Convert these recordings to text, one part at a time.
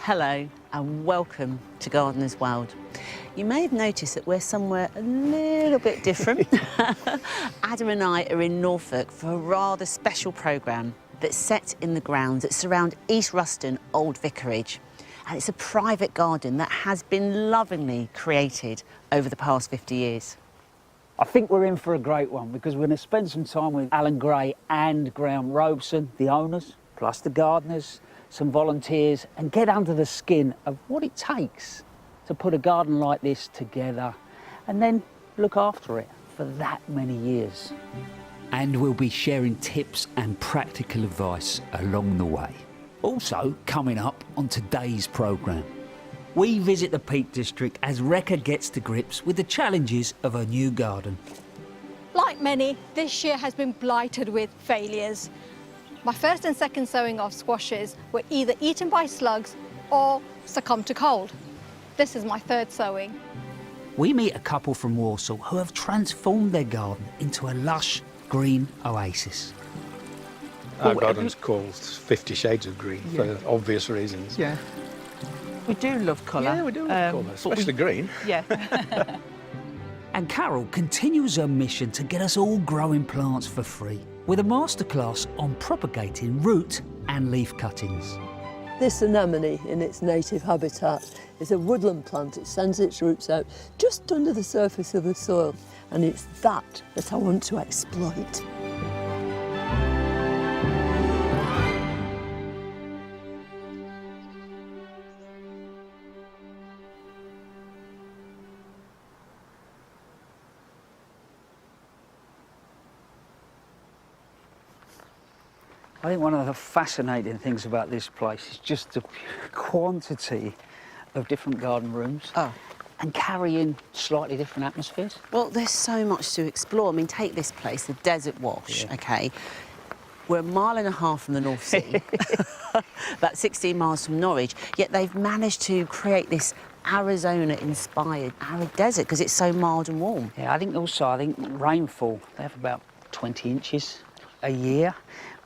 Hello and welcome to Gardener's World. You may have noticed that we're somewhere a little bit different. Adam and I are in Norfolk for a rather special programme that's set in the grounds that surround East Ruston Old Vicarage. And it's a private garden that has been lovingly created over the past 50 years. I think we're in for a great one because we're going to spend some time with Alan Gray and Graham Robeson, the owners, plus the gardeners, some volunteers, and get under the skin of what it takes to put a garden like this together and then look after it for that many years. And we'll be sharing tips and practical advice along the way. Also, coming up on today's programme, we visit the Peak District as Rekha gets to grips with the challenges of her new garden. Like many, this year has been blighted with failures. My first and second sowing of squashes were either eaten by slugs or succumbed to cold. This is my third sowing. We meet a couple from Walsall who have transformed their garden into a lush green oasis. Our garden's called 50 Shades of Green for obvious reasons. Yeah. We do love colour. Yeah, we do love colour, especially green. Yeah. And Carol continues her mission to get us all growing plants for free with a masterclass on propagating root and leaf cuttings. This anemone in its native habitat is a woodland plant. It sends its roots out just under the surface of the soil, and it's that I want to exploit. I think one of the fascinating things about this place is just the quantity of different garden rooms and carrying slightly different atmospheres. Well, there's so much to explore. I mean, take this place, the Desert Wash, OK? We're 1.5 miles from the North Sea, about 16 miles from Norwich, yet they've managed to create this Arizona-inspired arid desert because it's so mild and warm. Yeah, I think rainfall, they have about 20 inches a year.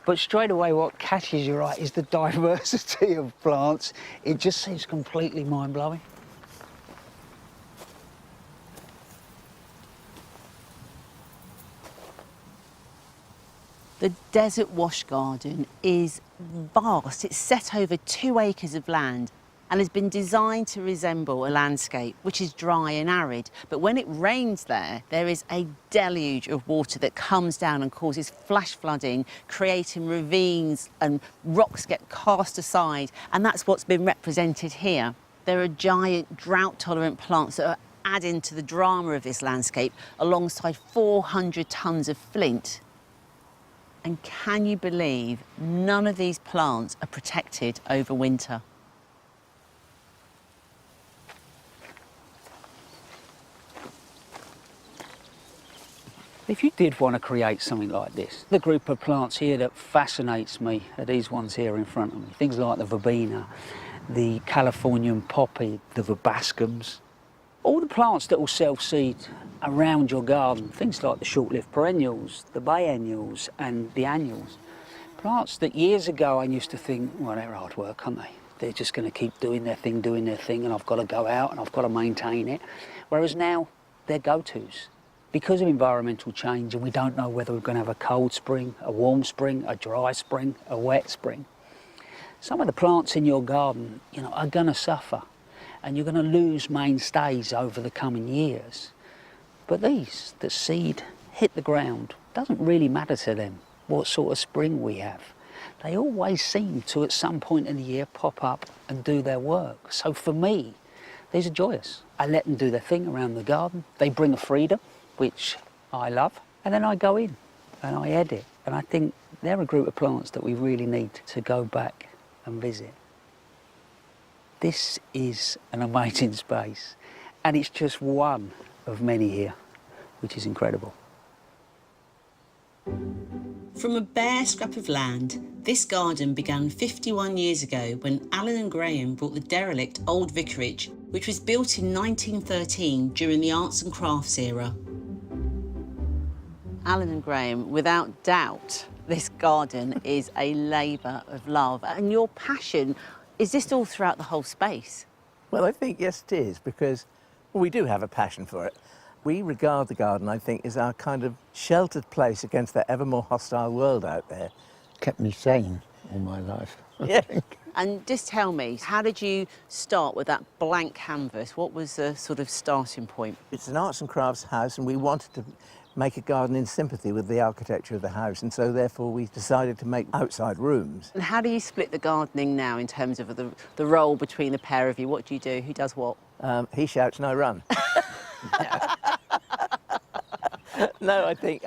But straight away, what catches your eye is the diversity of plants. It just seems completely mind-blowing. The Desert Wash Garden is vast. It's set over 2 acres of land and has been designed to resemble a landscape which is dry and arid. But when it rains there, there is a deluge of water that comes down and causes flash flooding, creating ravines, and rocks get cast aside. And that's what's been represented here. There are giant drought-tolerant plants that are adding to the drama of this landscape alongside 400 tonnes of flint. And can you believe none of these plants are protected over winter? If you did want to create something like this, the group of plants here that fascinates me are these ones here in front of me. Things like the verbena, the Californian poppy, the verbascums. All the plants that will self-seed around your garden, things like the short-lived perennials, the biennials and the annuals. Plants that years ago I used to think, well, they're hard work, aren't they? They're just going to keep doing their thing, and I've got to go out and I've got to maintain it. Whereas now, they're go-tos. Because of environmental change, and we don't know whether we're going to have a cold spring, a warm spring, a dry spring, a wet spring, some of the plants in your garden, are going to suffer, and you're going to lose mainstays over the coming years. But these that seed, hit the ground, doesn't really matter to them what sort of spring we have. They always seem to, at some point in the year, pop up and do their work. So for me, these are joyous. I let them do their thing around the garden. They bring a freedom, which I love, and then I go in and I edit. And I think they're a group of plants that we really need to go back and visit. This is an amazing space, and it's just one of many here, which is incredible. From a bare scrap of land, this garden began 51 years ago when Alan and Graham bought the derelict Old Vicarage, which was built in 1913 during the arts and crafts era. Alan and Graham, without doubt, this garden is a labour of love, and your passion Is this all throughout the whole space? Well, I think yes it is, because we do have a passion for it. We regard the garden, I think, as our kind of sheltered place against that ever more hostile world out there. Kept me sane all my life. Yeah. And just tell me, how did you start with that blank canvas? What was the sort of starting point? It's an arts and crafts house, and we wanted to make a garden in sympathy with the architecture of the house, and so therefore we decided to make outside rooms. And how do you split the gardening now in terms of the role between the pair of you? What do you do? Who does what? He shouts and I run. No, I think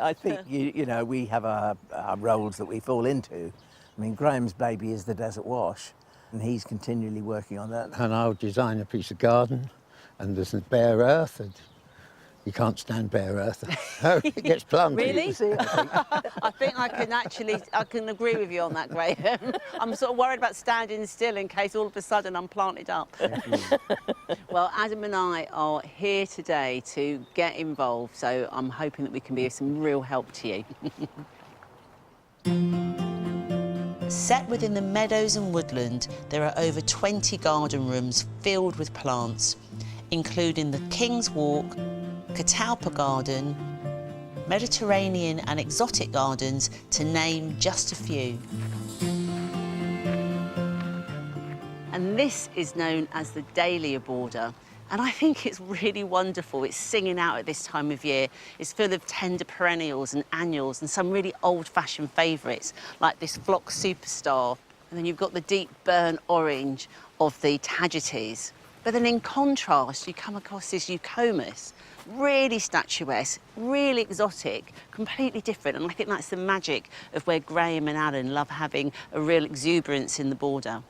you know, we have our roles that we fall into. I mean, Graham's baby is the desert wash, and he's continually working on that. And I'll design a piece of garden, and there's bare earth, and you can't stand bare earth. It gets planted. Really? I think I can agree with you on that, Graham. I'm sort of worried about standing still in case all of a sudden I'm planted up. Well, Adam and I are here today to get involved, so I'm hoping that we can be of some real help to you. Set within the meadows and woodland, there are over 20 garden rooms filled with plants, including the King's Walk, Catalpa Garden, Mediterranean and exotic gardens, to name just a few. And this is known as the dahlia border. And I think it's really wonderful. It's singing out at this time of year. It's full of tender perennials and annuals and some really old-fashioned favourites, like this Phlox Superstar. And then you've got the deep burnt orange of the Tagetes. But then in contrast, you come across this Eucomus, really statuesque, really exotic, completely different. And I think that's the magic of where Graham and Alan love having a real exuberance in the border.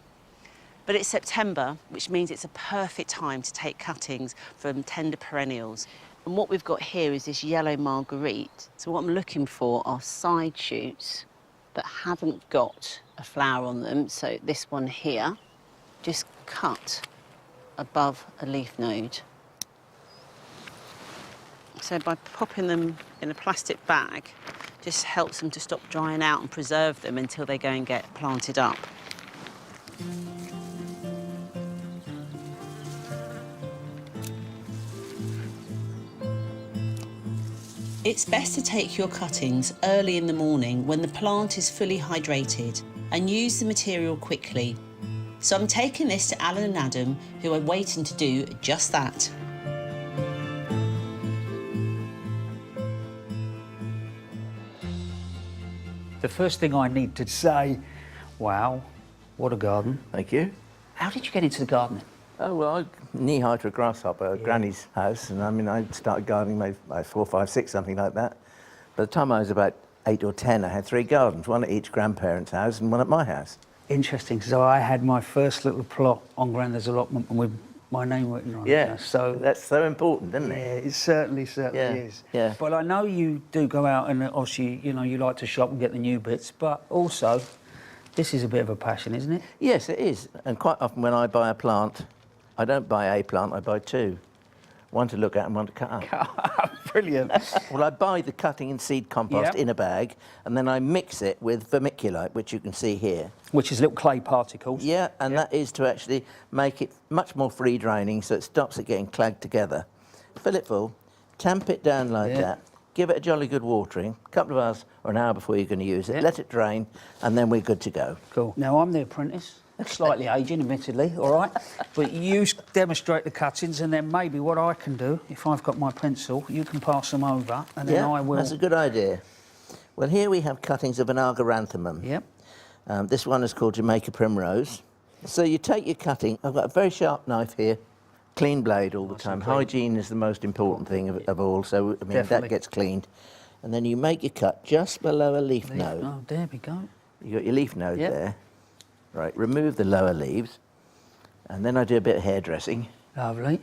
But it's September, which means it's a perfect time to take cuttings from tender perennials. And what we've got here is this yellow marguerite. So what I'm looking for are side shoots that haven't got a flower on them. So this one here, just cut above a leaf node. So by popping them in a plastic bag, just helps them to stop drying out and preserve them until they go and get planted up. It's best to take your cuttings early in the morning when the plant is fully hydrated and use the material quickly. So I'm taking this to Alan and Adam, who are waiting to do just that. The first thing I need to say, wow, what a garden. Thank you. How did you get into the gardening? Oh, well, I knee-high to a grasshopper at Granny's house, and I mean, I started gardening maybe by 4, 5, 6, something like that. By the time I was about 8 or 10, I had 3 gardens, one at each grandparent's house and one at my house. Interesting. So I had my first little plot on Grandad's allotment with my name written on it. Yeah, So that's so important, isn't it? yeah, it certainly is. Yeah. But I know you do go out and obviously, you know, you like to shop and get the new bits, but also this is a bit of a passion, isn't it? Yes, it is. And quite often when I buy a plant, I don't buy a plant, I buy 2. One to look at and one to cut up. Brilliant. Well, I buy the cutting and seed compost in a bag, and then I mix it with vermiculite, which you can see here. Which is little clay particles. Yeah, and that is to actually make it much more free draining, so it stops it getting clagged together. Fill it full, tamp it down like that, give it a jolly good watering, a couple of hours or an hour before you're going to use it, let it drain, and then we're good to go. Cool. Now, I'm the apprentice. Slightly aging, admittedly, all right? But you demonstrate the cuttings, and then maybe what I can do, if I've got my pencil, you can pass them over, and then I will... that's a good idea. Well, here we have cuttings of an Argyranthemum. Yep. This one is called Jamaica Primrose. So you take your cutting. I've got a very sharp knife here, clean blade all the time. Hygiene is the most important thing of all, so I mean, that gets cleaned. And then you make your cut just below a leaf node. Oh, there we go. You got your leaf node there. Right, remove the lower leaves, and then I do a bit of hairdressing. Lovely.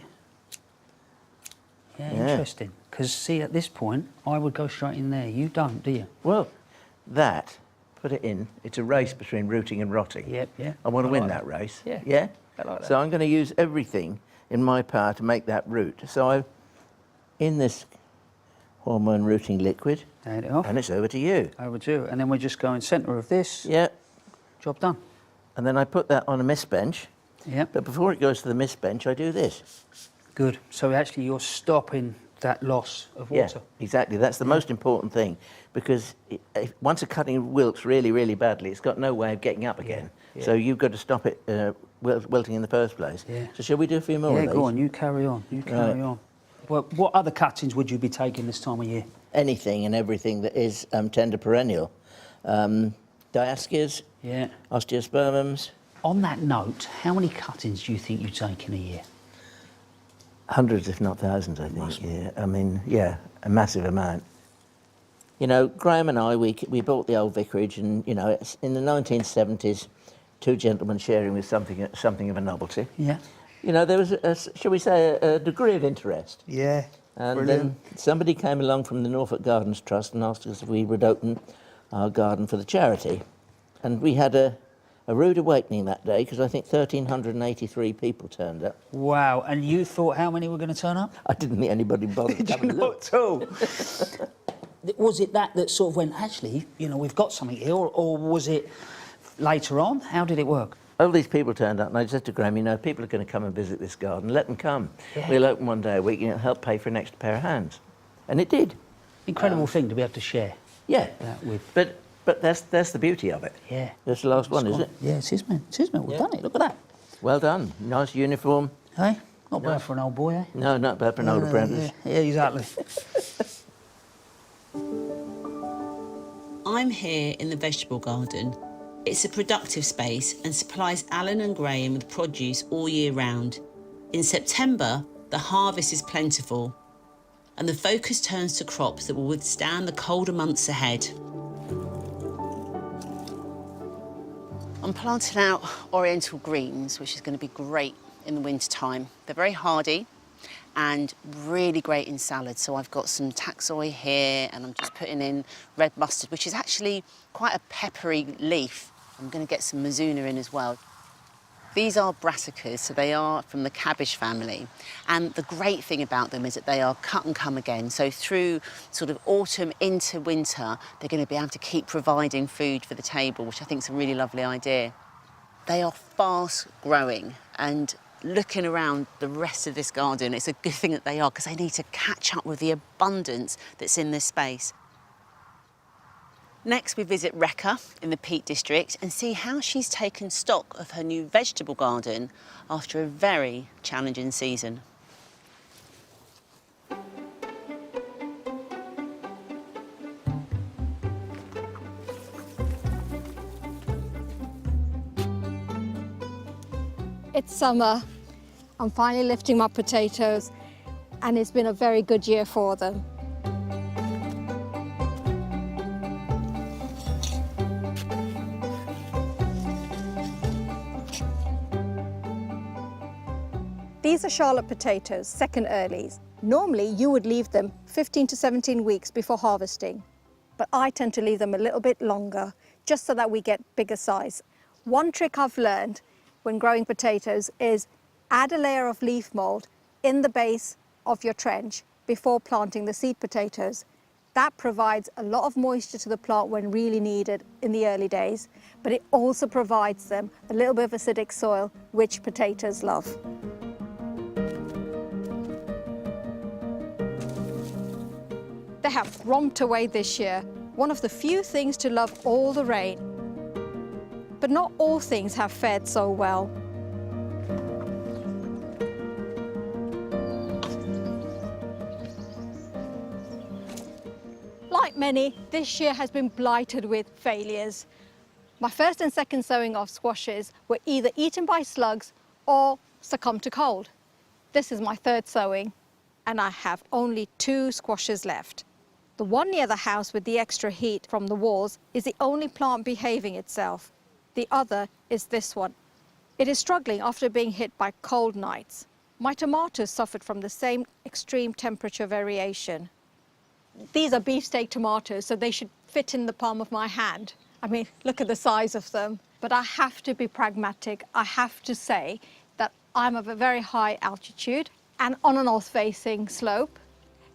Yeah, interesting. Because, see, at this point, I would go straight in there. You don't, do you? Well, that, put it in, it's a race between rooting and rotting. Yep, yeah. I want to win that race. Yeah. Yeah? I like that. So I'm going to use everything in my power to make that root. So in this hormone rooting liquid, Turn it off. and it's over to you. Over to you. And then we're just going centre of this. Yeah. Job done. and then I put that on a mist bench. Yep. But before it goes to the mist bench, I do this. Good. So actually you're stopping that loss of water. Yeah, exactly. That's the most important thing, because once a cutting wilts really, really badly, it's got no way of getting up again. Yeah. So you've got to stop it wilting in the first place. Yeah. So shall we do a few more of Yeah, these? go on, you carry on, you carry on. Well, what other cuttings would you be taking this time of year? Anything and everything that is tender perennial. Diascias, Yeah. osteospermums, On that note, how many cuttings do you think you take in a year? hundreds if not thousands, I think. Yeah, I mean, yeah, a massive amount. You know, Graham and I, we bought the old vicarage, and you know, it's in the 1970s, two gentlemen sharing with something of a novelty. Yeah. You know, there was, shall we say, a degree of interest. Yeah. And then somebody came along from the Norfolk Gardens Trust and asked us if we would open our garden for the charity. And we had a rude awakening that day, because I think 1,383 people turned up. Wow, and you thought how many were going to turn up? I didn't think anybody bothered to have a look. Not at all. Was it that sort of went, actually, you know, we've got something here, or was it later on? How did it work? All these people turned up, and I said to Graham, you know, people are going to come and visit this garden, let them come. Yeah. We'll open one day a week, and it'll help pay for an extra pair of hands. And it did. Incredible thing to be able to share. Yeah, that with. But that's the beauty of it. Yeah. That's the last one, is it? Yeah, it is, man. It is, man. We've done it. Look at that. Well done. Nice uniform. Hey, not bad for an old boy, eh? No, not bad for an old apprentice. Yeah, exactly. I'm here in the vegetable garden. It's a productive space and supplies Alan and Graham with produce all year round. In September, the harvest is plentiful, and the focus turns to crops that will withstand the colder months ahead. I'm planting out oriental greens, which is going to be great in the winter time. They're very hardy and really great in salad. So I've got some taxoi here, and I'm just putting in red mustard, which is actually quite a peppery leaf. I'm going to get some mizuna in as well. These are brassicas, so they are from the cabbage family. And the great thing about them is that they are cut and come again. So through sort of autumn into winter, they're going to be able to keep providing food for the table, which I think is a really lovely idea. They are fast growing, and looking around the rest of this garden, it's a good thing that they are, because they need to catch up with the abundance that's in this space. Next, we visit Rekha in the Peak District and see how she's taken stock of her new vegetable garden after a very challenging season. It's summer. I'm finally lifting my potatoes, and it's been a very good year for them. These are Charlotte potatoes, second earlies. Normally, you would leave them 15 to 17 weeks before harvesting, but I tend to leave them a little bit longer, just so that we get bigger size. One trick I've learned when growing potatoes is add a layer of leaf mold in the base of your trench before planting the seed potatoes. That provides a lot of moisture to the plant when really needed in the early days, but it also provides them a little bit of acidic soil, which potatoes love. They have romped away this year, one of the few things to love all the rain. But not all things have fared so well. Like many, this year has been blighted with failures. My first and second sowing of squashes were either eaten by slugs or succumbed to cold. This is my third sowing, and I have only 2 squashes left. The one near the house with the extra heat from the walls is the only plant behaving itself. The other is this one. It is struggling after being hit by cold nights. My tomatoes suffered from the same extreme temperature variation. These are beefsteak tomatoes, so they should fit in the palm of my hand. I mean, look at the size of them. But I have to be pragmatic. I have to say that I'm at a very high altitude and on a north-facing slope,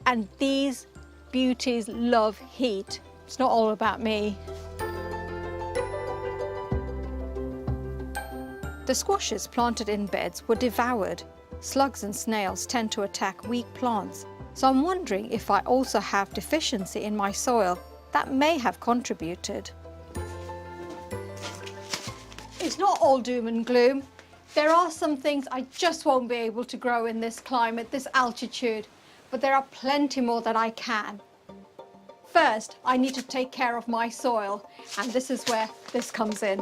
and these beauties love heat. It's not all about me. The squashes planted in beds were devoured. Slugs and snails tend to attack weak plants, so I'm wondering if I also have deficiency in my soil that may have contributed. It's not all doom and gloom. There are some things I just won't be able to grow in this climate, this altitude, but there are plenty more that I can. First, I need to take care of my soil, and this is where this comes in.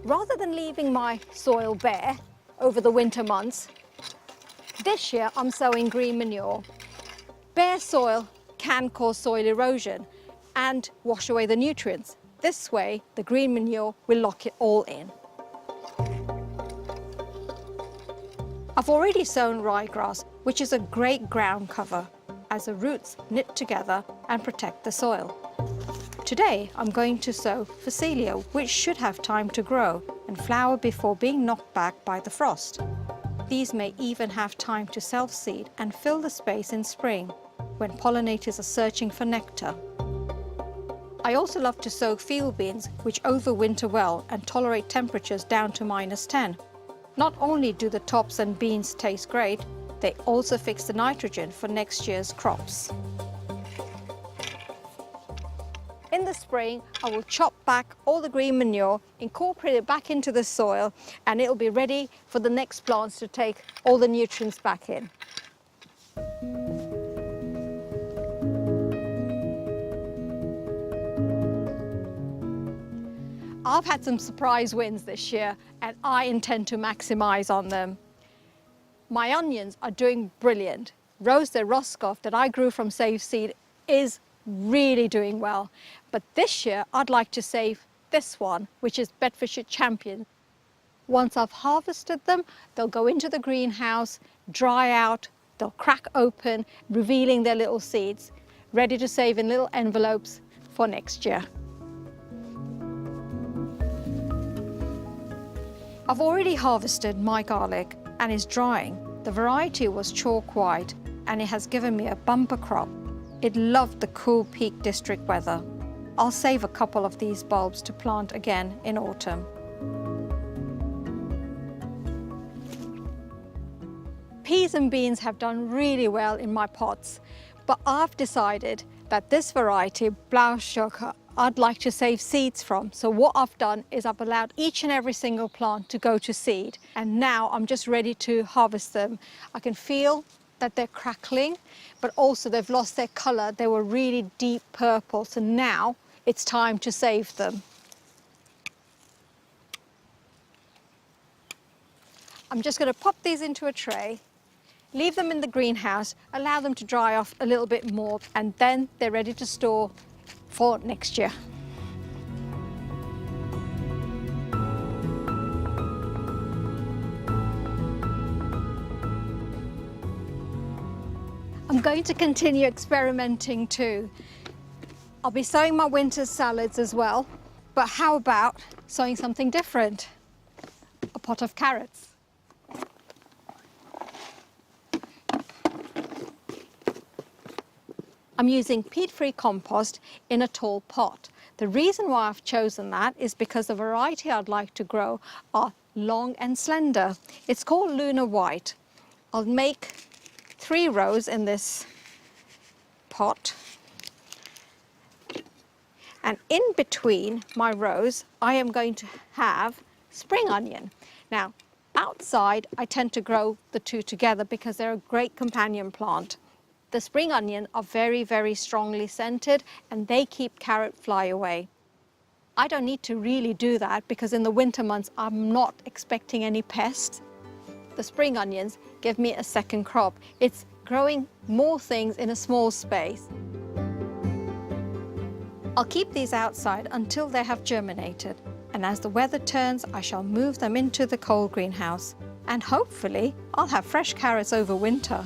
Rather than leaving my soil bare over the winter months, this year I'm sowing green manure. Bare soil can cause soil erosion and wash away the nutrients. This way, the green manure will lock it all in. I've already sown ryegrass, which is a great ground cover, as the roots knit together and protect the soil. Today, I'm going to sow phacelia, which should have time to grow and flower before being knocked back by the frost. These may even have time to self-seed and fill the space in spring, when pollinators are searching for nectar. I also love to sow field beans, which overwinter well and tolerate temperatures down to -10. Not only do the tops and beans taste great, they also fix the nitrogen for next year's crops. In the spring, I will chop back all the green manure, incorporate it back into the soil, and it'll be ready for the next plants to take all the nutrients back in. I've had some surprise wins this year, and I intend to maximize on them. My onions are doing brilliant. Rose de Roscoff that I grew from Save Seed is really doing well. But this year, I'd like to save this one, which is Bedfordshire Champion. Once I've harvested them, they'll go into the greenhouse, dry out, they'll crack open, revealing their little seeds, ready to save in little envelopes for next year. I've already harvested my garlic and is drying. The variety was chalk white and it has given me a bumper crop. It loved the cool Peak District weather. I'll save a couple of these bulbs to plant again in autumn. Peas and beans have done really well in my pots, but I've decided that this variety, Blauschhocker, I'd like to save seeds from. So what I've done is I've allowed each and every single plant to go to seed, and now I'm just ready to harvest them. I can feel that they're crackling, but also they've lost their colour. They were really deep purple, so now it's time to save them. I'm just going to pop these into a tray, leave them in the greenhouse, allow them to dry off a little bit more, and then they're ready to store for next year. I'm going to continue experimenting too. I'll be sowing my winter salads as well, but how about sowing something different? A pot of carrots. I'm using peat-free compost in a tall pot. The reason why I've chosen that is because the variety I'd like to grow are long and slender. It's called Lunar White. I'll make 3 rows in this pot. And in between my rows, I am going to have spring onion. Now, outside, I tend to grow the two together because they're a great companion plant. The spring onion are very, very strongly scented and they keep carrot fly away. I don't need to really do that because in the winter months, I'm not expecting any pests. The spring onions give me a second crop. It's growing more things in a small space. I'll keep these outside until they have germinated. And as the weather turns, I shall move them into the cold greenhouse. And hopefully, I'll have fresh carrots over winter.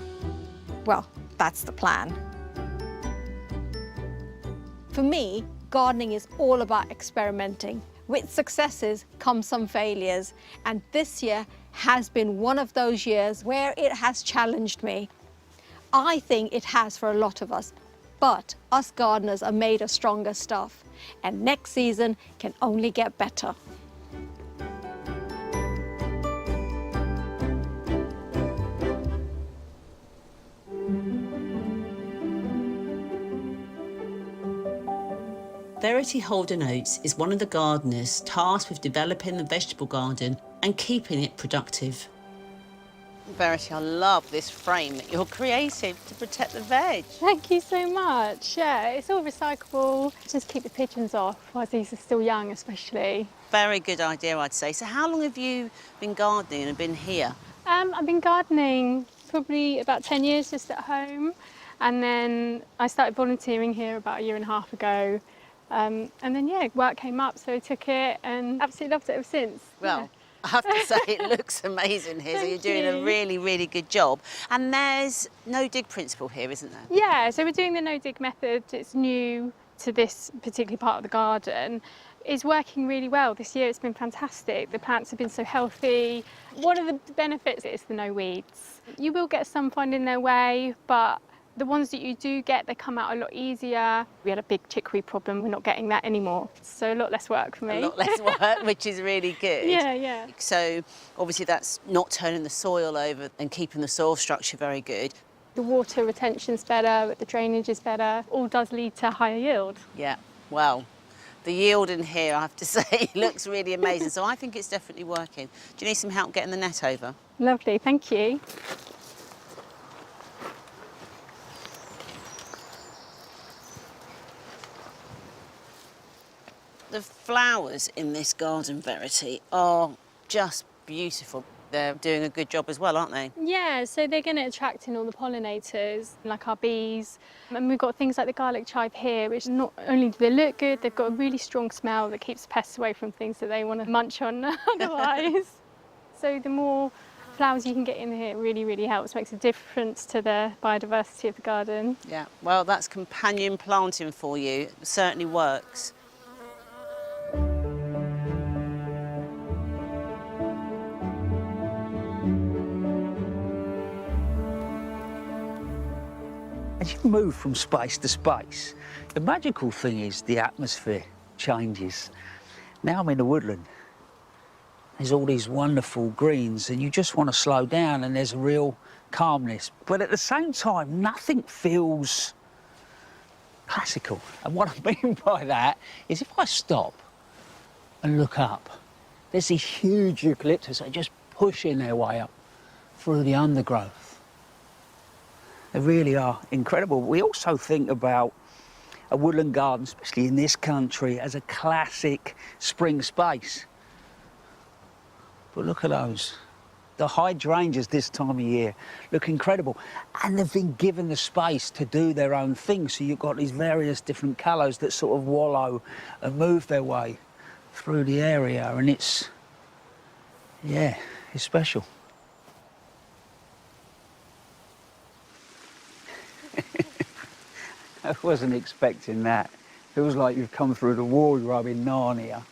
Well, that's the plan. For me, gardening is all about experimenting. With successes come some failures, and this year has been one of those years where it has challenged me. I think it has for a lot of us, but us gardeners are made of stronger stuff, and next season can only get better. Verity Holden Oates is one of the gardeners tasked with developing the vegetable garden and keeping it productive. Verity, I love this frame that you're creating to protect the veg. Thank you so much. Yeah, it's all recyclable. Just keep the pigeons off while these are still young, especially. Very good idea, I'd say. So how long have you been gardening and been here? I've been gardening probably about 10 years just at home. And then I started volunteering here about 1.5 years ago. And then, yeah, work came up, so I took it and absolutely loved it ever since. Well, Yeah. I have to say it looks amazing here, so you're doing a really, really good job. And there's no dig principle here, isn't there? Yeah, so we're doing the no-dig method. It's new to this particular part of the garden. It's working really well. This year it's been fantastic. The plants have been so healthy. One of the benefits is the no weeds. You will get some finding their way, but the ones that you do get, they come out a lot easier. We had a big chicory problem. We're not getting that anymore. So a lot less work for me. A lot less work, which is really good. Yeah, yeah. So obviously that's not turning the soil over and keeping the soil structure very good. The water retention's better, the drainage is better. All does lead to higher yield. Yeah, well, the yield in here, I have to say, looks really amazing. So I think it's definitely working. Do you need some help getting the net over? Lovely, thank you. The flowers in this garden, Verity, are just beautiful. They're doing a good job as well, aren't they? Yeah, so they're going to attract in all the pollinators, like our bees. And we've got things like the garlic chive here, which not only do they look good, they've got a really strong smell that keeps pests away from things that they want to munch on otherwise. So the more flowers you can get in here really, really helps, makes a difference to the biodiversity of the garden. Yeah, well, that's companion planting for you. It certainly works. As you move from space to space, the magical thing is the atmosphere changes. Now I'm in the woodland. There's all these wonderful greens and you just want to slow down and there's a real calmness. But at the same time, nothing feels classical. And what I mean by that is if I stop and look up, there's these huge eucalyptus that are just pushing their way up through the undergrowth. They really are incredible. We also think about a woodland garden, especially in this country, as a classic spring space. But look at those. The hydrangeas this time of year look incredible. And they've been given the space to do their own thing. So you've got these various different colours that sort of wallow and move their way through the area. And it's, yeah, it's special. I wasn't expecting that. Feels like you've come through the wardrobe in Narnia.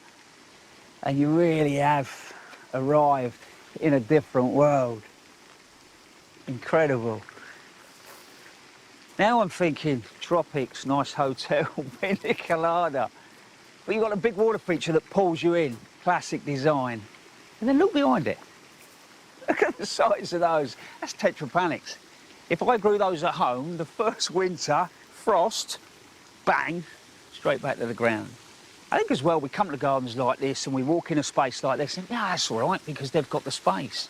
And you really have arrived in a different world. Incredible. Now I'm thinking tropics, nice hotel, pina colada. But you've got a big water feature that pulls you in, classic design. And then look behind it. Look at the size of those. That's tetrapanics. If I grew those at home, the first winter, frost, bang, straight back to the ground. I think as well, we come to gardens like this and we walk in a space like this and, yeah, that's all right, because they've got the space.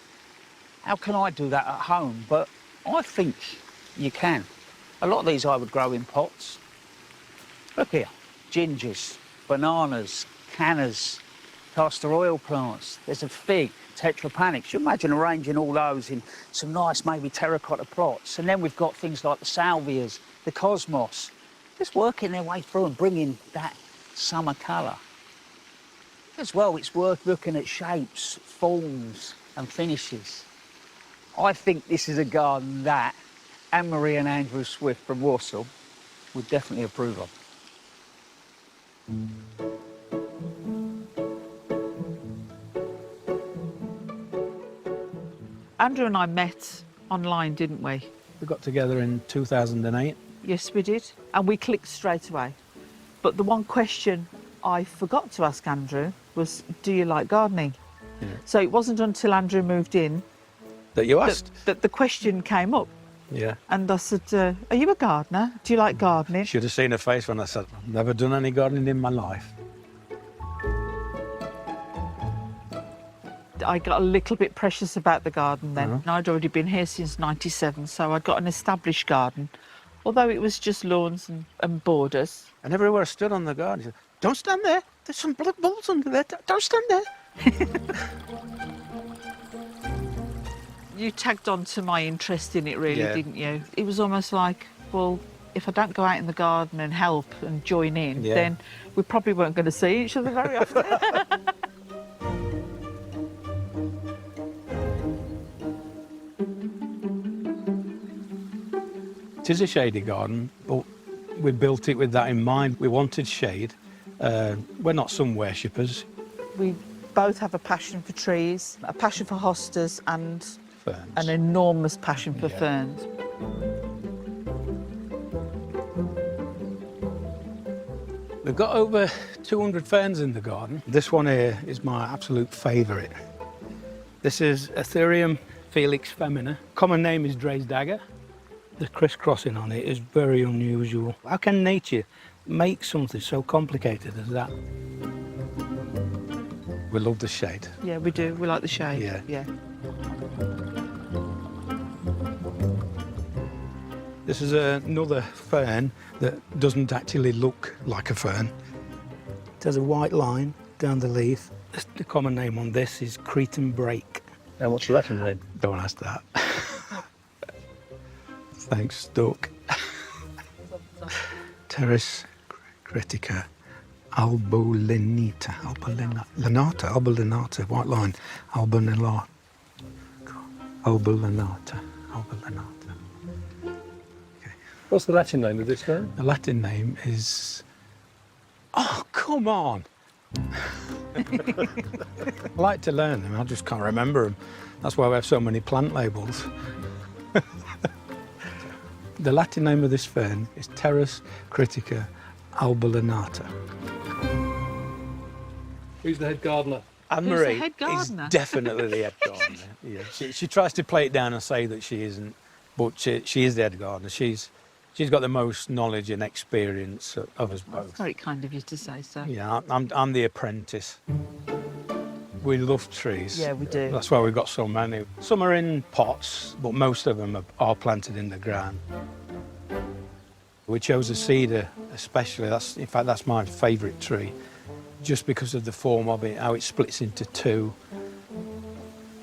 How can I do that at home? But I think you can. A lot of these I would grow in pots. Look here, gingers, bananas, cannas, castor oil plants. There's a fig, tetrapanics. You imagine arranging all those in some nice, maybe terracotta plots. And then we've got things like the salvias, the cosmos, just working their way through and bringing that summer colour. As well, it's worth looking at shapes, forms and finishes. I think this is a garden that Anne-Marie and Andrew Swift from Walsall would definitely approve of. Andrew and I met online, didn't we? We got together in 2008. Yes, we did. And we clicked straight away. But the one question I forgot to ask Andrew was, do you like gardening? Yeah. So it wasn't until Andrew moved in That you asked? that the question came up. Yeah. And I said, are you a gardener? Do you like gardening? Should have seen her face when I said, I've never done any gardening in my life. I got a little bit precious about the garden then. I'd already been here since '97, so I'd got an established garden, although it was just lawns and borders. And everywhere I stood on the garden, he said, don't stand there. There's some blood balls under there. Don't stand there. You tagged on to my interest in it, really, Yeah. didn't you? It was almost like, well, if I don't go out in the garden and help and join in, Yeah. then we probably weren't going to see each other very often. It is a shady garden, but we built it with that in mind. We wanted shade. We're not sun worshippers. We both have a passion for trees, a passion for hostas, and Ferns. an enormous passion for Yeah. ferns. We've got over 200 ferns in the garden. This one here is my absolute favourite. This is Ethereum Felix Femina. Common name is Dre's dagger. The crisscrossing on it is very unusual. How can nature make something so complicated as that? We love the shade. Yeah, we do. We like the shade. Yeah. Yeah. This is another fern that doesn't actually look like a fern. It has a white line down the leaf. The common name on this is Cretan brake. And what's the Latin name? Don't ask that. Thanks, Duck. Terrace critica albulinata. Albulinata, white line. Albulinata. Albulinata. What's the Latin name of this fern? The Latin name is... Oh, come on! I like to learn them, I just can't remember them. That's why we have so many plant labels. The Latin name of this fern is Terrace critica albulinata. Who's the head gardener? Anne-Marie head is gardener? definitely the head gardener. Yeah, she tries to play it down and say that she isn't, but she is the head gardener. She's got the most knowledge and experience of us both. Very kind of you to say so. Yeah, I'm the apprentice. We love trees. Yeah, we do. That's why we've got so many. Some are in pots, but most of them are planted in the ground. We chose a cedar especially. In fact, that's my favourite tree, just because of the form of it, how it splits into two.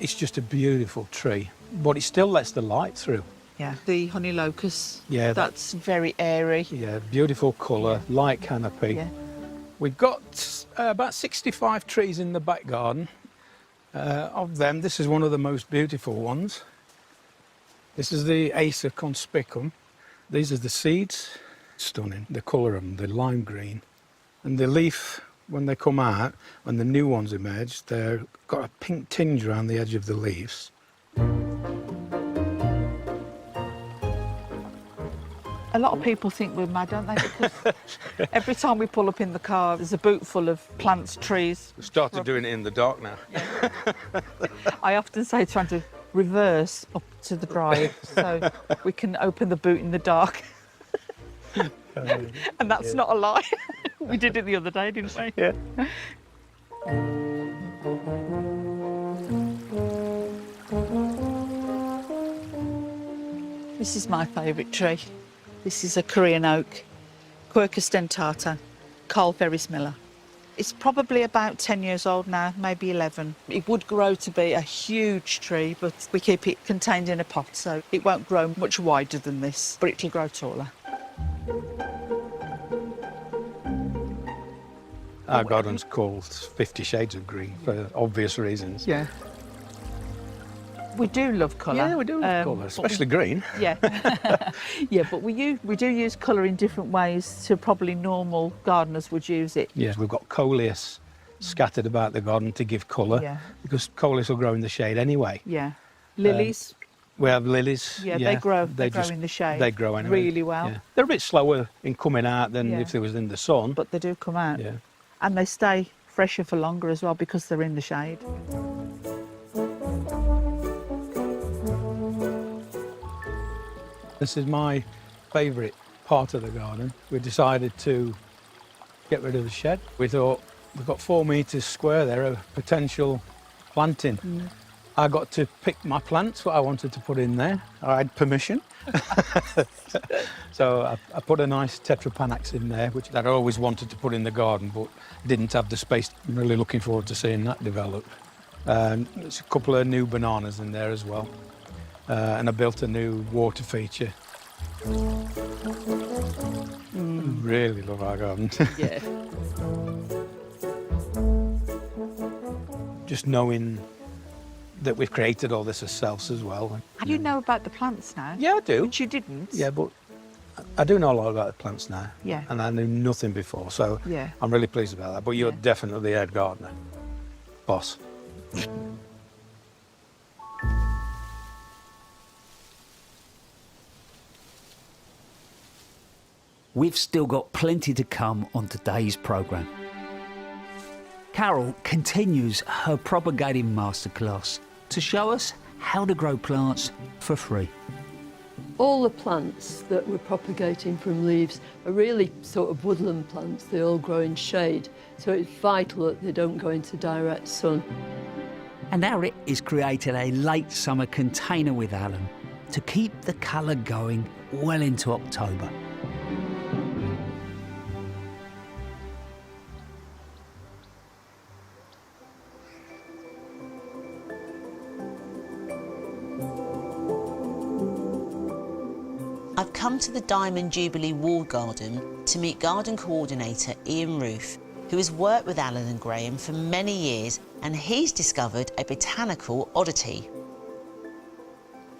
It's just a beautiful tree, but it still lets the light through. Yeah. The honey locust. Yeah, That's very airy. Yeah, beautiful colour, light canopy. Yeah. We've got about 65 trees in the back garden. Of them, this is one of the most beautiful ones. This is the Acer conspicum. These are the seeds. Stunning. The colour of them, the lime green. And the leaf, when they come out, when the new ones emerge, they've got a pink tinge around the edge of the leaves. A lot of people think we're mad, don't they? Because every time we pull up in the car, there's a boot full of plants, trees. We started doing it in the dark now. I often say trying to reverse up to the drive so we can open the boot in the dark. And that's not a lie. We did it the other day, didn't we? Yeah. This is my favourite tree. This is a Korean oak, Quercus dentata, Carl Miller. It's probably about 10 years old now, maybe 11. It would grow to be a huge tree, but we keep it contained in a pot, so it won't grow much wider than this, but it'll grow taller. Our garden's called 50 Shades of Green for obvious reasons. Yeah. We do love colour. Yeah, we do love colour, especially green. Yeah. Yeah, but we do use colour in different ways to probably normal gardeners would use it. Yeah, we've got coleus scattered about the garden to give colour, Yeah. because coleus will grow in the shade anyway. Yeah. Lilies. We have lilies. Yeah, they grow in the shade. They grow anyway. Really well. Yeah. They're a bit slower in coming out than Yeah. if they was in the sun. But they do come out. Yeah. And they stay fresher for longer as well because they're in the shade. This is my favourite part of the garden. We decided to get rid of the shed. We thought we've got 4 metres square there of potential planting. I got to pick my plants, what I wanted to put in there. I had permission. So I put a nice tetrapanax in there, which I'd always wanted to put in the garden, but didn't have the space. I'm really looking forward to seeing that develop. There's a couple of new bananas in there as well. And I built a new water feature. Really love our garden. Yeah. Just knowing that we've created all this ourselves as well. You know about the plants now? Yeah, I do. Which you didn't. Yeah, but I do know a lot about the plants now. Yeah. And I knew nothing before, so Yeah. I'm really pleased about that. But you're definitely the head gardener. Boss. We've still got plenty to come on today's programme. Carol continues her propagating masterclass to show us how to grow plants for free. All the plants that we're propagating from leaves are really sort of woodland plants. They all grow in shade, so it's vital that they don't go into direct sun. And Arit is creating a late summer container with Alan to keep the colour going well into October. I've come to the Diamond Jubilee Wall Garden to meet garden coordinator Ian Roof, who has worked with Alan and Graham for many years, and he's discovered a botanical oddity.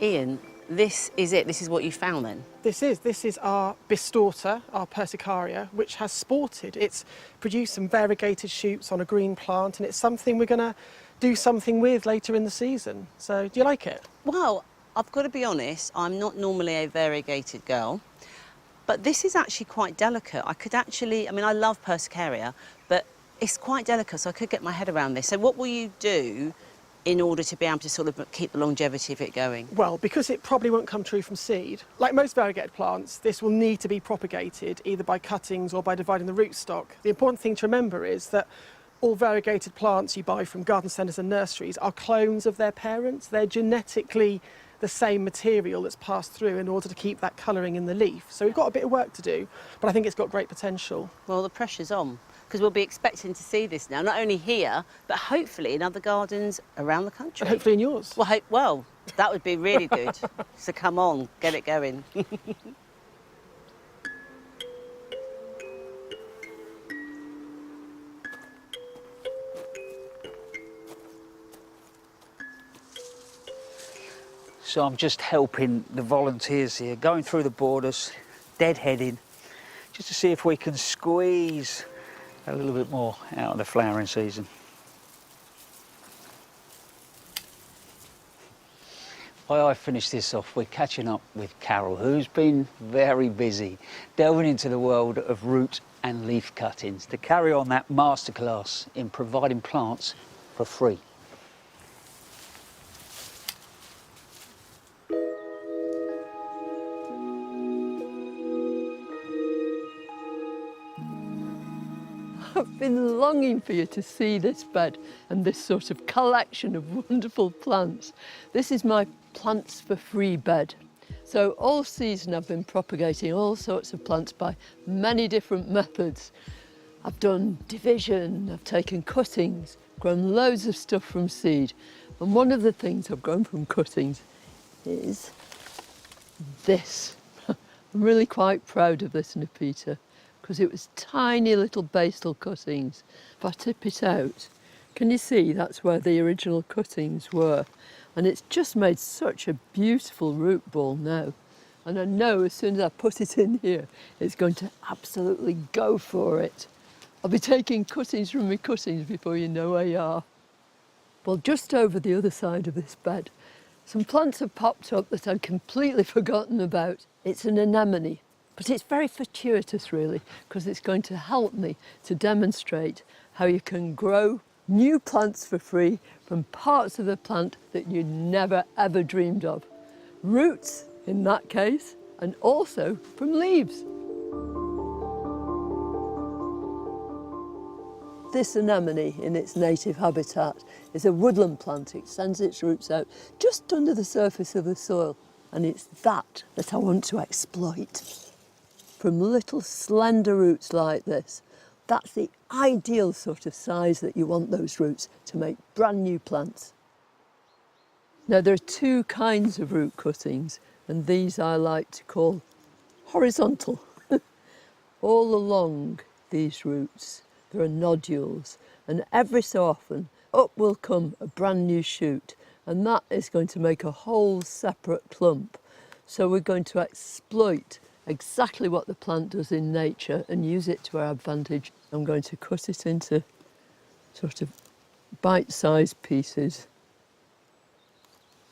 Ian, this is it. This is what you found then? This is our bistorta, our persicaria, which has sported. It's produced some variegated shoots on a green plant, and it's something we're going to do something with later in the season. So, do you like it? Well, I've got to be honest, I'm not normally a variegated girl, but this is actually quite delicate. I could actually, I mean, I love persicaria, but it's quite delicate, so I could get my head around this. So what will you do in order to be able to sort of keep the longevity of it going? Well, because it probably won't come true from seed, like most variegated plants, this will need to be propagated either by cuttings or by dividing the rootstock. The important thing to remember is that all variegated plants you buy from garden centres and nurseries are clones of their parents. They're genetically the same material that's passed through in order to keep that colouring in the leaf. So we've got a bit of work to do, but I think it's got great potential. Well, the pressure's on, because we'll be expecting to see this now, not only here, but hopefully in other gardens around the country. And hopefully in yours. Well, that would be really good. So come on, get it going. So I'm just helping the volunteers here, going through the borders, deadheading, just to see if we can squeeze a little bit more out of the flowering season. While I finish this off, we're catching up with Carol, who's been very busy delving into the world of root and leaf cuttings to carry on that masterclass in providing plants for free. I've been longing for you to see this bed and this sort of collection of wonderful plants. This is my plants for free bed. So all season I've been propagating all sorts of plants by many different methods. I've done division, I've taken cuttings, grown loads of stuff from seed. And one of the things I've grown from cuttings is this. I'm really quite proud of this, Nipita, because it was tiny little basal cuttings. If I tip it out, can you see that's where the original cuttings were? And it's just made such a beautiful root ball now. And I know as soon as I put it in here, it's going to absolutely go for it. I'll be taking cuttings from my cuttings before you know where you are. Well, just over the other side of this bed Some plants have popped up that I'd completely forgotten about. It's an anemone, but it's very fortuitous really, because it's going to help me to demonstrate how you can grow new plants for free from parts of the plant that you never ever dreamed of. Roots in that case, and also from leaves. This anemone in its native habitat is a woodland plant. It sends its roots out just under the surface of the soil, and it's that I want to exploit. From little slender roots like this, that's the ideal sort of size that you want those roots to make brand new plants. Now there are two kinds of root cuttings, and these I like to call horizontal. All along these roots there are nodules, and every so often up will come a brand new shoot, and that is going to make a whole separate clump. So we're going to exploit exactly what the plant does in nature and use it to our advantage. I'm going to cut it into sort of bite-sized pieces.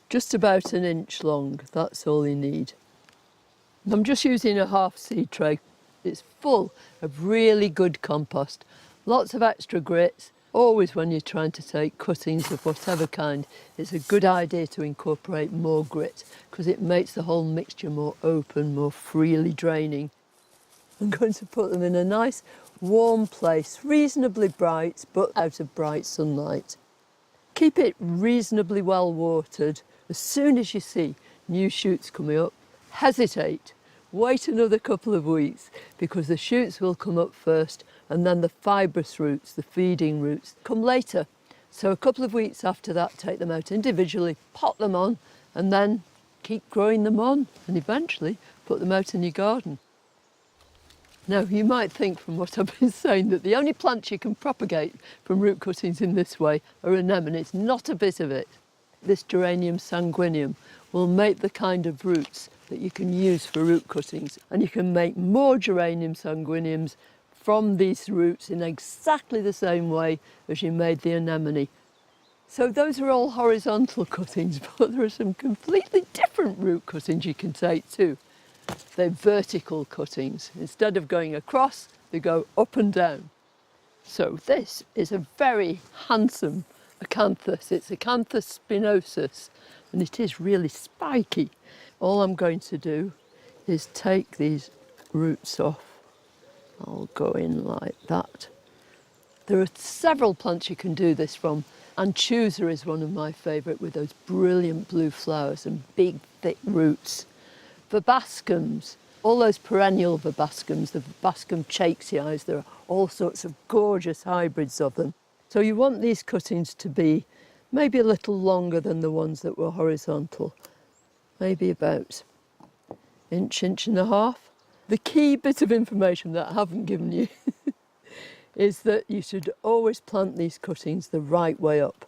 Just about an inch long, that's all you need. I'm just using a half seed tray. It's full of really good compost. Lots of extra grits. Always when you're trying to take cuttings of whatever kind, it's a good idea to incorporate more grit because it makes the whole mixture more open, more freely draining. I'm going to put them in a nice warm place, reasonably bright, but out of bright sunlight. Keep it reasonably well watered. As soon as you see new shoots coming up, hesitate. Wait another couple of weeks because the shoots will come up first and then the fibrous roots, the feeding roots, come later. So a couple of weeks after that, take them out individually, pot them on, and then keep growing them on and eventually put them out in your garden. Now, you might think from what I've been saying that the only plants you can propagate from root cuttings in this way are anemones. Not a bit of it. This geranium sanguineum will make the kind of roots that you can use for root cuttings, and you can make more geranium sanguineums from these roots in exactly the same way as you made the anemone. So those are all horizontal cuttings, but there are some completely different root cuttings you can take too. They're vertical cuttings. Instead of going across, they go up and down. So this is a very handsome acanthus. It's Acanthus spinosus, and it is really spiky. All I'm going to do is take these roots off. I'll go in like that. There are several plants you can do this from. Anchusa is one of my favourite, with those brilliant blue flowers and big thick roots. Verbascums, all those perennial verbascums, the Verbascum Chakesii, there are all sorts of gorgeous hybrids of them. So you want these cuttings to be maybe a little longer than the ones that were horizontal, maybe about inch and a half. The key bit of information that I haven't given you is that you should always plant these cuttings the right way up.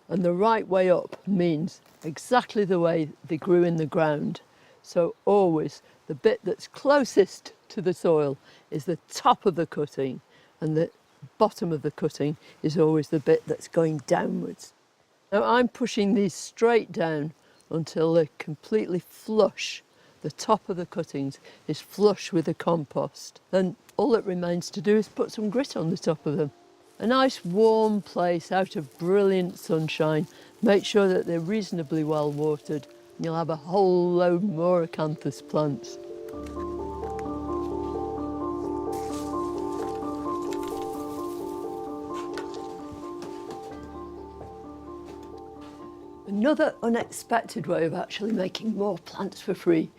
And the right way up means exactly the way they grew in the ground. So always the bit that's closest to the soil is the top of the cutting, and the bottom of the cutting is always the bit that's going downwards. Now I'm pushing these straight down until they're completely flush. The top of the cuttings is flush with the compost. Then all that remains to do is put some grit on the top of them. A nice warm place out of brilliant sunshine. Make sure that they're reasonably well watered, and you'll have a whole load more acanthus plants. Another unexpected way of actually making more plants for free,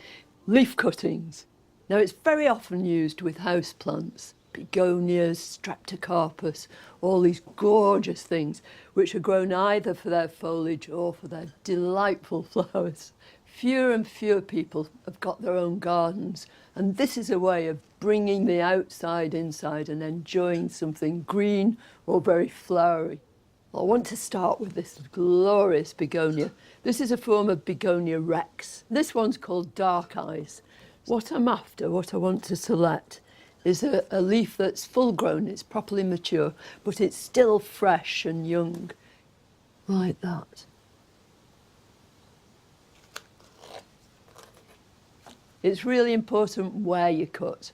leaf cuttings. Now it's very often used with house plants, begonias, streptocarpus, all these gorgeous things which are grown either for their foliage or for their delightful flowers. Fewer and fewer people have got their own gardens, and this is a way of bringing the outside inside and enjoying something green or very flowery. I want to start with this glorious begonia. This is a form of Begonia rex. This one's called Dark Eyes. What I'm after, what I want to select, is a leaf that's full grown, it's properly mature, but it's still fresh and young, like that. It's really important where you cut.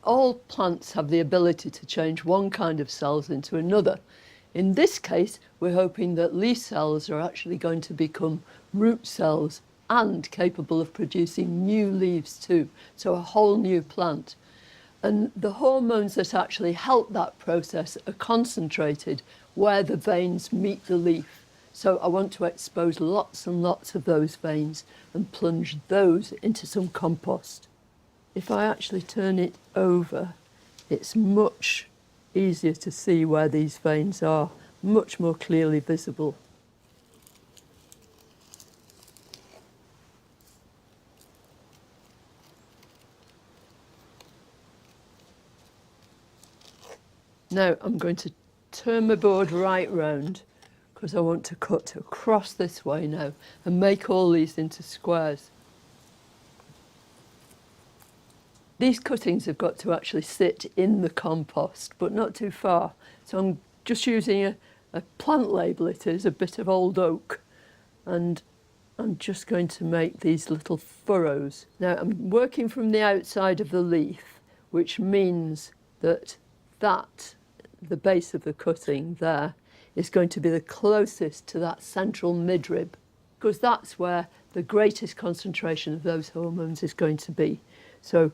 All plants have the ability to change one kind of cells into another. In this case, we're hoping that leaf cells are actually going to become root cells and capable of producing new leaves too, so a whole new plant. And the hormones that actually help that process are concentrated where the veins meet the leaf. So I want to expose lots and lots of those veins and plunge those into some compost. If I actually turn it over, it's much easier to see where these veins are, much more clearly visible. Now I'm going to turn my board right round because I want to cut across this way now and make all these into squares. These cuttings have got to actually sit in the compost, but not too far. So I'm just using a plant label, it is, a bit of old oak, and I'm just going to make these little furrows. Now I'm working from the outside of the leaf, which means that the base of the cutting there is going to be the closest to that central midrib, because that's where the greatest concentration of those hormones is going to be. So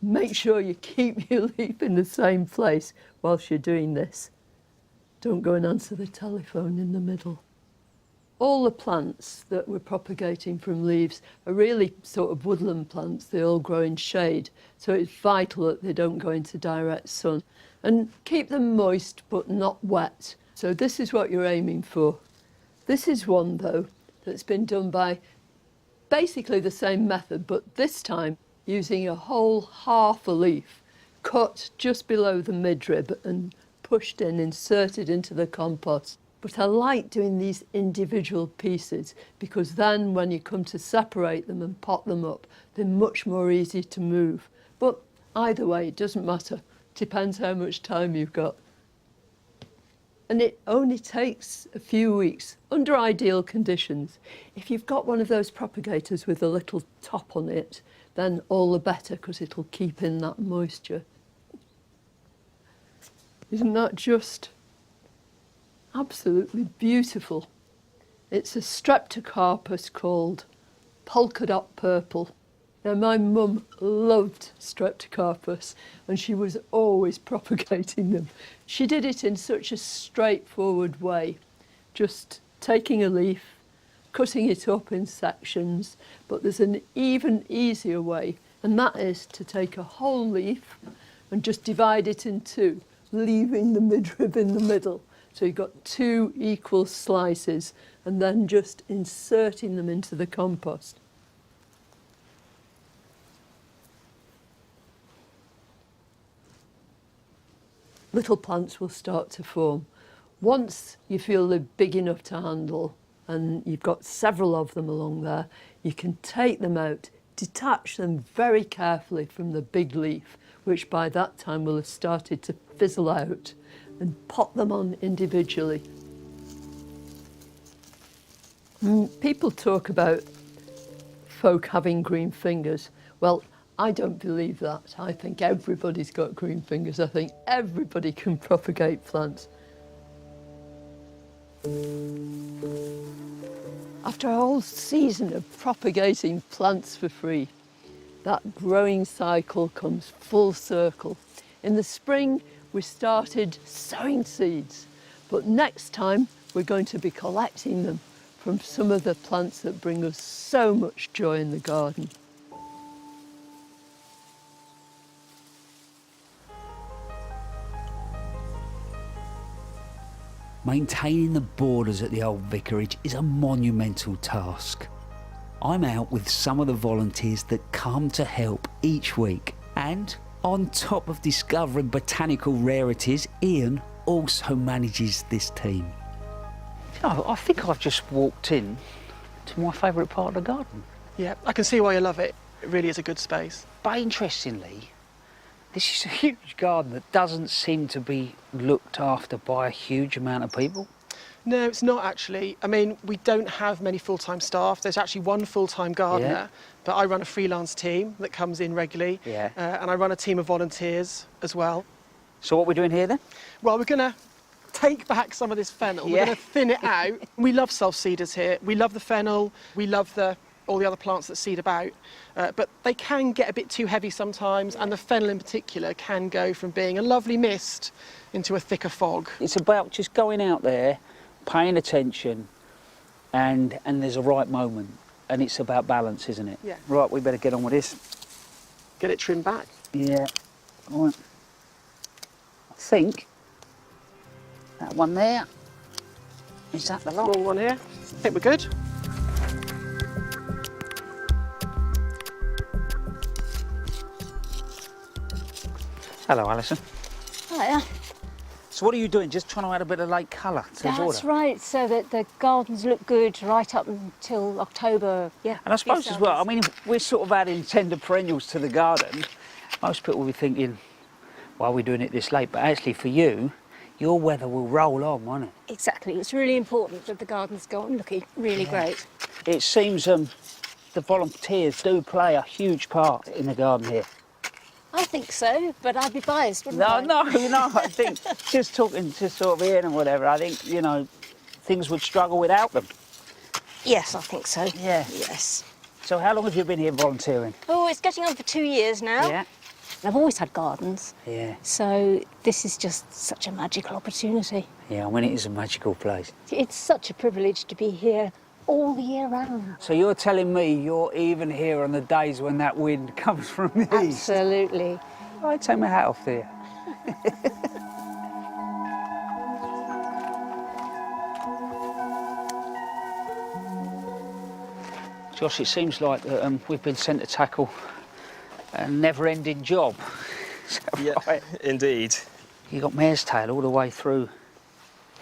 make sure you keep your leaf in the same place whilst you're doing this. Don't go and answer the telephone in the middle. All the plants that we're propagating from leaves are really sort of woodland plants. They all grow in shade, so it's vital that they don't go into direct sun. And keep them moist but not wet. So this is what you're aiming for. This is one, though, that's been done by basically the same method, but this time using a whole half a leaf, cut just below the midrib and pushed in, inserted into the compost. But I like doing these individual pieces because then when you come to separate them and pot them up, they're much more easy to move. But either way, it doesn't matter. Depends how much time you've got. And it only takes a few weeks under ideal conditions. If you've got one of those propagators with a little top on it, then all the better because it'll keep in that moisture. Isn't that just absolutely beautiful? It's a streptocarpus called polka dot purple. Now, my mum loved streptocarpus and she was always propagating them. She did it in such a straightforward way, just taking a leaf, cutting it up in sections, but there's an even easier way, and that is to take a whole leaf and just divide it in two, leaving the midrib in the middle. So you've got two equal slices and then just inserting them into the compost. Little plants will start to form. Once you feel they're big enough to handle and you've got several of them along there, you can take them out, detach them very carefully from the big leaf, which by that time will have started to fizzle out, and pot them on individually. People talk about folk having green fingers. Well, I don't believe that. I think everybody's got green fingers. I think everybody can propagate plants. After a whole season of propagating plants for free, that growing cycle comes full circle. In the spring, we started sowing seeds, but next time we're going to be collecting them from some of the plants that bring us so much joy in the garden. Maintaining the borders at the old vicarage is a monumental task. I'm out with some of the volunteers that come to help each week, and on top of discovering botanical rarities, Ian also manages this team. You know, I think I've just walked in to my favourite part of the garden. Yeah, I can see why you love it. It really is a good space. But interestingly, this is a huge garden that doesn't seem to be looked after by a huge amount of people. No, it's not actually. I mean, we don't have many full-time staff. There's actually one full-time gardener, but I run a freelance team that comes in regularly, and I run a team of volunteers as well. So what are we doing here then? Well, we're going to take back some of this fennel. We're going to thin it out. We love self-seeders here. We love the fennel. We love all the other plants that seed about, but they can get a bit too heavy sometimes, and the fennel in particular can go from being a lovely mist into a thicker fog. It's about just going out there, paying attention, and there's a right moment, and it's about balance, isn't it? Yeah. Right, we better get on with this. Get it trimmed back. Yeah. All right. I think that one there, is that the lot? Small one here. I think we're good. Hello, Alison. Hiya. So what are you doing? Just trying to add a bit of light colour to the border? That's right, so that the gardens look good right up until October. Yeah. And I suppose as well, I mean, if we're sort of adding tender perennials to the garden, most people will be thinking, why are we doing it this late? But actually for you, your weather will roll on, won't it? Exactly. It's really important that the gardens go on looking really great. It seems the volunteers do play a huge part in the garden here. I think so, but I'd be biased, wouldn't I? No, I think just talking to sort of Ian and whatever, I think, you know, things would struggle without them. Yes, I think so. Yeah. Yes. So how long have you been here volunteering? Oh, it's getting on for 2 years now. Yeah. I've always had gardens. Yeah. So this is just such a magical opportunity. Yeah, I mean, it is a magical place. It's such a privilege to be here all the year round. So you're telling me you're even here on the days when that wind comes from the east? Absolutely. I take my hat off there. Josh, it seems like we've been sent to tackle a never-ending job. Is that Yeah, right? indeed. You got mare's tail all the way through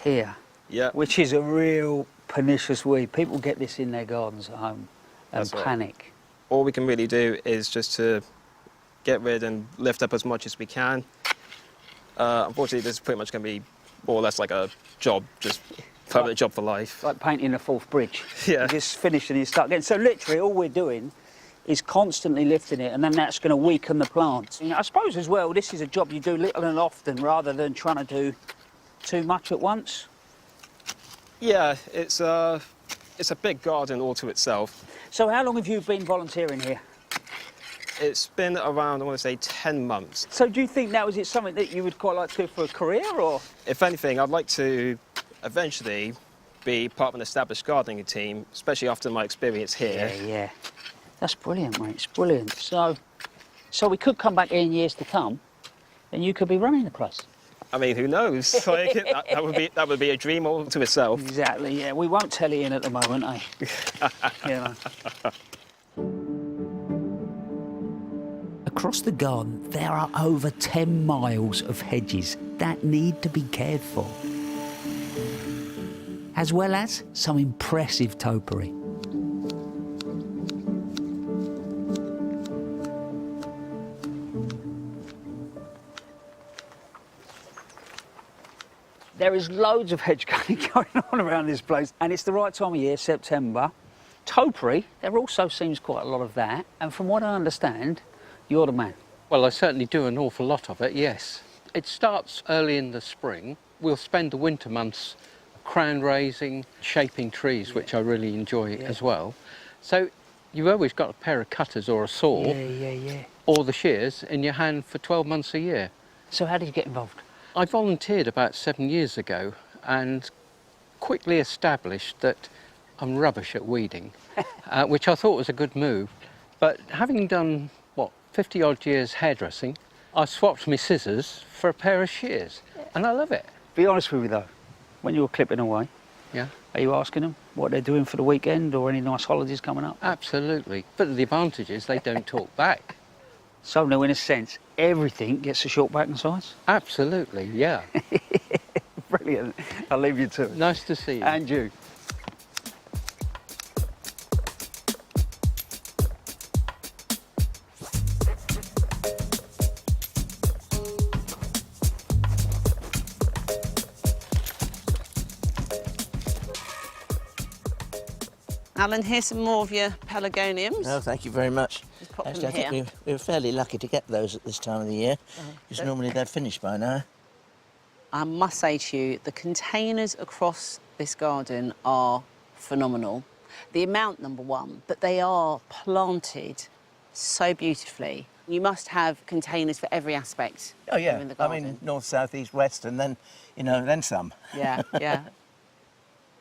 here. Yeah. Which is a real pernicious weed. People get this in their gardens at home and That's right. panic. All we can really do is just to get rid and lift up as much as we can. Unfortunately, this is pretty much going to be more or less like a job, just permanent job for life. Like painting a fourth bridge. Yeah. You just finish and you start again. So literally all we're doing is constantly lifting it, and then that's going to weaken the plants. I suppose as well, this is a job you do little and often rather than trying to do too much at once. Yeah, it's a big garden all to itself. So how long have you been volunteering here? It's been around, I want to say, 10 months. So do you think now, is it something that you would quite like to do for a career, or? If anything, I'd like to eventually be part of an established gardening team, especially after my experience here. Yeah. That's brilliant, mate. It's brilliant. So we could come back here in years to come, and you could be running the place. I mean, who knows? Like, that would be a dream all to itself. Exactly. Yeah. We won't tell Ian at the moment, eh? You know. Across the garden, there are over 10 miles of hedges that need to be cared for, as well as some impressive topiary. There is loads of hedge cutting going on around this place, and it's the right time of year, September. Topiary, there also seems quite a lot of that, and from what I understand, you're the man. Well, I certainly do an awful lot of it, yes. It starts early in the spring. We'll spend the winter months crown raising, shaping trees, which I really enjoy as well. So you've always got a pair of cutters or a saw or the shears in your hand for 12 months a year. So how did you get involved? I volunteered about 7 years ago and quickly established that I'm rubbish at weeding, which I thought was a good move. But having done, 50 odd years hairdressing, I swapped my scissors for a pair of shears, and I love it. Be honest with me though, when you were clipping away, are you asking them what they're doing for the weekend or any nice holidays coming up? Absolutely, but the advantage is they don't talk back. So now, in a sense, everything gets a short back and sides? Absolutely, yeah. Brilliant. I'll leave you to it. Nice to see you. And you. Alan, here's some more of your pelargoniums. No, thank you very much. Just pop Actually, them I think here. we were fairly lucky to get those at this time of the year, because normally they'd finish by now. I must say to you, the containers across this garden are phenomenal. The amount, number one, but they are planted so beautifully. You must have containers for every aspect. Oh, yeah. In the I garden. mean, north, south, east, west, and then, you know, then some. Yeah, yeah.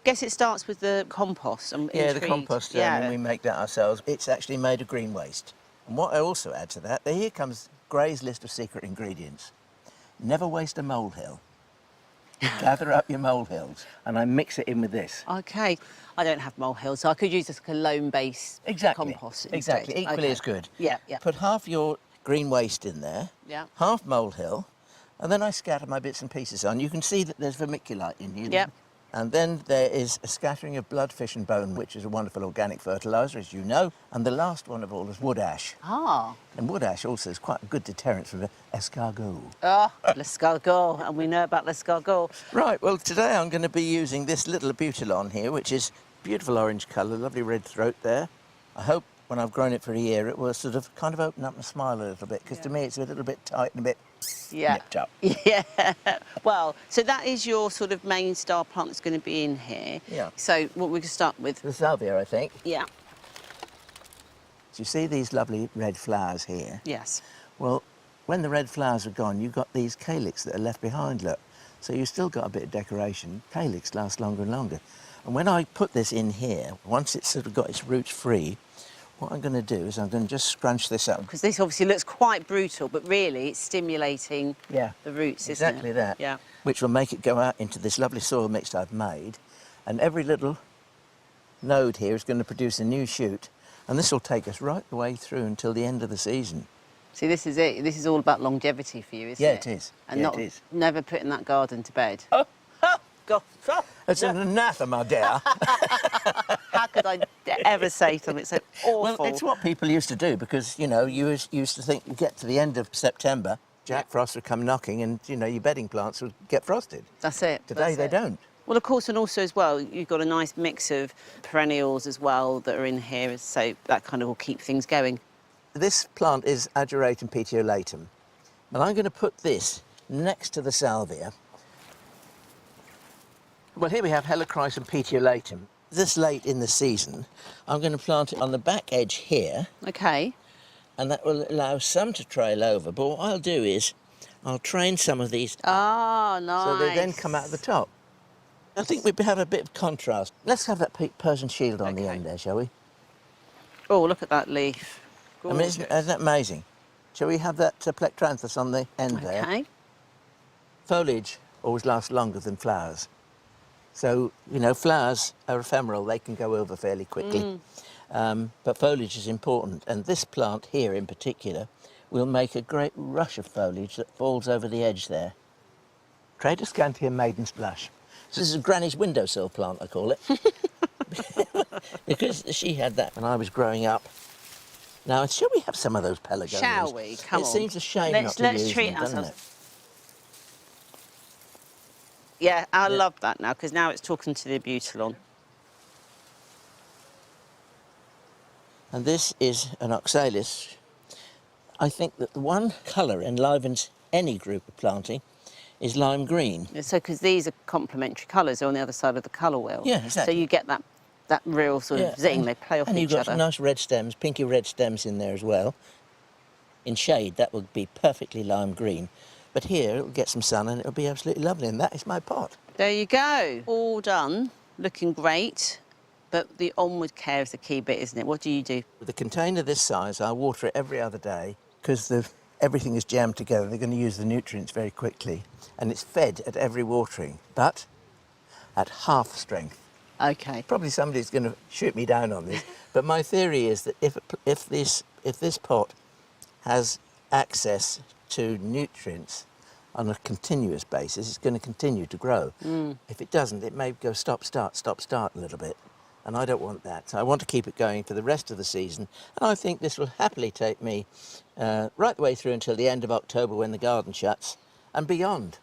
Guess it starts with the compost. I'm Yeah, the intrigued. compost, and we make that ourselves. It's actually made of green waste. And what I also add to that, here comes Gray's list of secret ingredients. Never waste a molehill. Gather up your molehills, and I mix it in with this. OK. I don't have molehills, so I could use this like a loam-based compost instead. Exactly, equally as good. Yeah, yeah. Put half your green waste in there, Yeah. half molehill, and then I scatter my bits and pieces on. You can see that there's vermiculite in here. Yep. And then there is a scattering of blood, fish and bone, which is a wonderful organic fertiliser, as you know. And the last one of all is wood ash. Ah. And wood ash also is quite a good deterrent from escargot. Ah, l'escargot, and we know about l'escargot. Right, well, today I'm going to be using this little butylon here, which is beautiful orange colour, lovely red throat there. I hope when I've grown it for a year, it will sort of kind of open up and smile a little bit, because to me it's a little bit tight and a bit nipped up. Yeah. Well, so that is your sort of main star plant that's going to be in here. Yeah. So what we can start with? The salvia, I think. Yeah. Do you see these lovely red flowers here? Yes. Well, when the red flowers are gone, you've got these calyx that are left behind, look. So you've still got a bit of decoration. Calyx lasts longer and longer. And when I put this in here, once it's sort of got its roots free, what I'm going to do is I'm going to just scrunch this up. Because this obviously looks quite brutal, but really it's stimulating the roots, isn't it? Exactly that. Yeah. Which will make it go out into this lovely soil mix I've made. And every little node here is going to produce a new shoot. And this will take us right the way through until the end of the season. See, this is it. This is all about longevity for you, isn't Yeah, it? it is. And Yeah, not it is. never putting that garden to bed. God. It's an anathema, dear. How could I ever say something so awful? Well, it's what people used to do, because, you know, you used to think, you get to the end of September, Jack Frost would come knocking and, you know, your bedding plants would get frosted. That's it. Today they don't. Well, of course, and also as well, you've got a nice mix of perennials as well that are in here, so that kind of will keep things going. This plant is Ageratum petiolatum, and I'm going to put this next to the salvia. Well, here we have Helichrysum petiolatum. This late in the season, I'm going to plant it on the back edge here. OK. And that will allow some to trail over. But what I'll do is I'll train some of these. Oh, nice. So they then come out of the top. I think we have a bit of contrast. Let's have that Persian shield on the end there, shall we? Oh, look at that leaf. I mean, isn't that amazing? Shall we have that Plectranthus on the end there? OK. Foliage always lasts longer than flowers. So, you know, flowers are ephemeral. They can go over fairly quickly. But foliage is important. And this plant here in particular will make a great rush of foliage that falls over the edge there. Tradescantia maiden's blush. So this is a Granny's windowsill plant, I call it. Because she had that when I was growing up. Now, shall we have some of those pelargoniums? Shall we? Come on. It seems a shame not to use treat them, doesn't ourselves. Yeah, I love that now, because now it's talking to the butylon. And this is an oxalis. I think that the one colour enlivens any group of planting is lime green. So, because these are complementary colours, they're on the other side of the colour wheel. Yeah, exactly. So you get that real sort of zing, they play off and each you've got other. some nice red stems, pinky red stems in there as well. In shade, that would be perfectly lime green. But here, it'll get some sun and it'll be absolutely lovely, and that is my pot. There you go. All done, looking great. But the onward care is the key bit, isn't it? What do you do? With a container this size, I water it every other day, because everything is jammed together. They're going to use the nutrients very quickly. And it's fed at every watering, but at half strength. OK. Probably somebody's going to shoot me down on this, but my theory is that if this pot has access to nutrients on a continuous basis, it's going to continue to grow. If it doesn't, it may go stop, start a little bit. And I don't want that. So I want to keep it going for the rest of the season. And I think this will happily take me right the way through until the end of October when the garden shuts and beyond.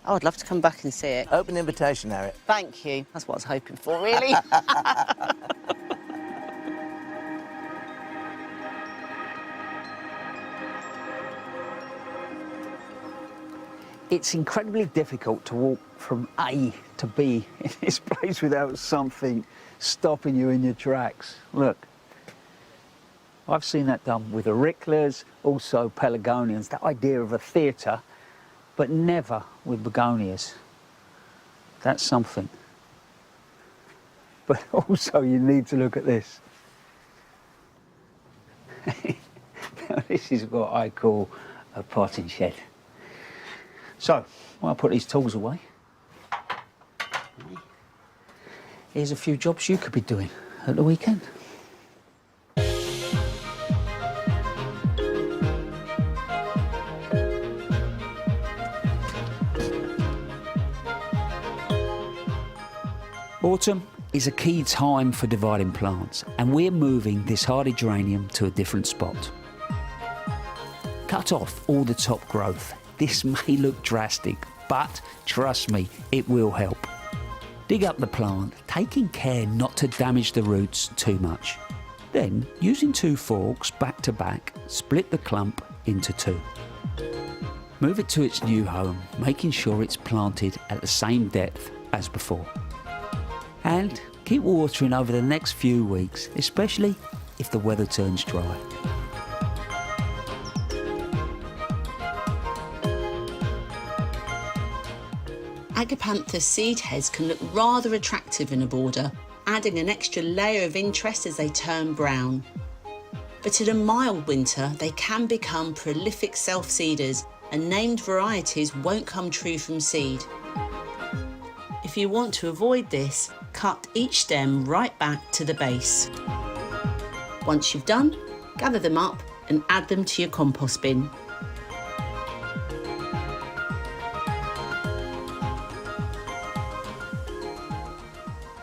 Oh, I'd love to come back and see it. Open invitation, Arit. Thank you. That's what I was hoping for, really. It's incredibly difficult to walk from A to B in this place without something stopping you in your tracks. Look, I've seen that done with auriculas, also pelargonians, that idea of a theatre, but never with begonias. That's something. But also you need to look at this. Now, this is what I call a potting shed. So, while I put these tools away, here's a few jobs you could be doing at the weekend. Autumn is a key time for dividing plants, and we're moving this hardy geranium to a different spot. Cut off all the top growth. This may look drastic, but trust me, it will help. Dig up the plant, taking care not to damage the roots too much. Then, using 2 forks back to back, split the clump into 2. Move it to its new home, making sure it's planted at the same depth as before. And keep watering over the next few weeks, especially if the weather turns dry. Agapanthus seed heads can look rather attractive in a border, adding an extra layer of interest as they turn brown. But in a mild winter, they can become prolific self-seeders, and named varieties won't come true from seed. If you want to avoid this, cut each stem right back to the base. Once you've done, gather them up and add them to your compost bin.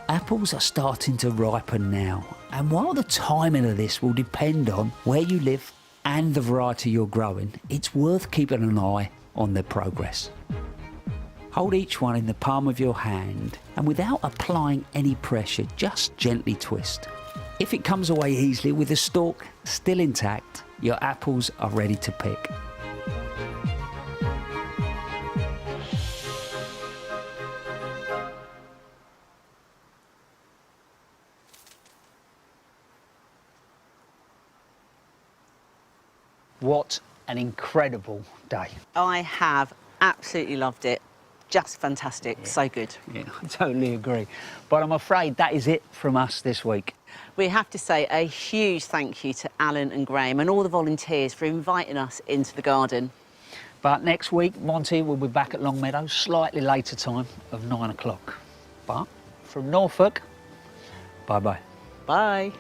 Apples are starting to ripen now, and while the timing of this will depend on where you live and the variety you're growing, it's worth keeping an eye on their progress. Hold each one in the palm of your hand, and without applying any pressure, just gently twist. If it comes away easily with the stalk still intact, your apples are ready to pick. What an incredible day. I have absolutely loved it. Just fantastic, so good. Yeah, I totally agree. But I'm afraid that is it from us this week. We have to say a huge thank you to Alan and Graham and all the volunteers for inviting us into the garden. But next week, Monty will be back at Longmeadow, slightly later time of 9 o'clock. But from Norfolk, bye-bye. Bye.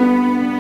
you.